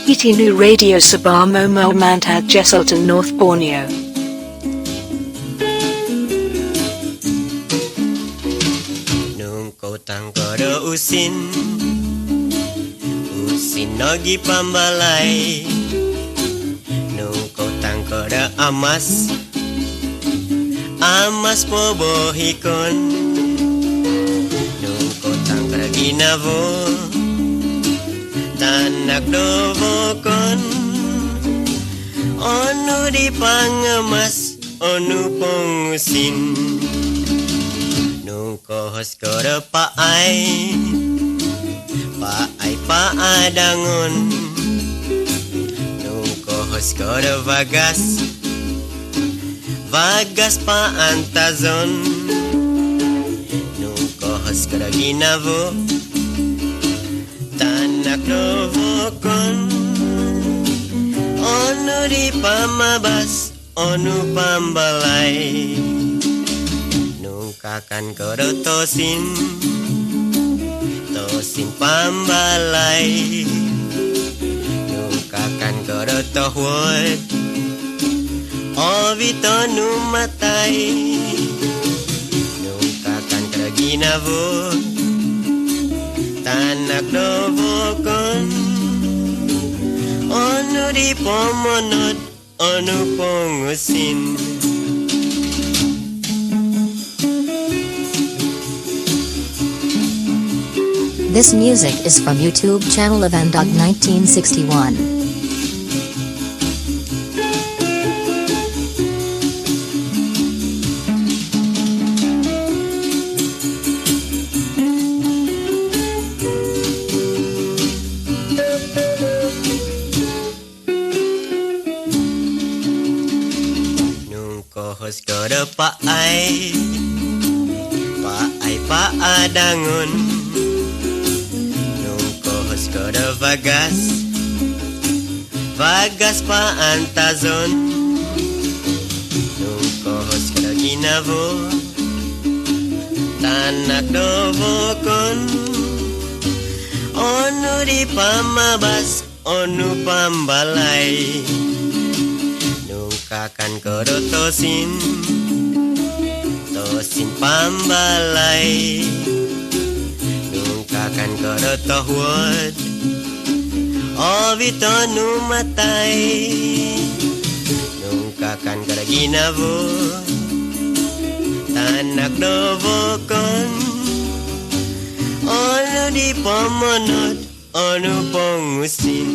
Itinu Radio Sabah Momo Mantad Jesselton North Borneo. Nung kau tangkara usin nogi pambalai. Nung kau tangkara amas pobohikon. Nung kau tangkara ginavo tanak dovokon. Onu di pangemas, onu pongusin. Nung kau hoskara paai adangon. Nung kau hoskara vagas pa antazon. Nung kau hoskara ginavo tanak dovokon. Onu di pamabas, onu pambalai. Nung kakan korotosin pambalai. Nung kakan korotohwot ovito numatay. Nung kakan karaginavo tanak dovokon. Onu di pomonot, onu pongusin. This music is from YouTube channel of Andog 1961. Nung kau hoskara paai adangon. Hoskara vagas pa antazon. Nung kau hoskara ginavo tanak dovokon. Onu di pamabas, onu pambalai. Nung kakan korotosin pambalai. Kakan korotohwot ovito numatay. Nung kakan karaginavo tanak dovokon. Onu di pomonot, onu pongusin.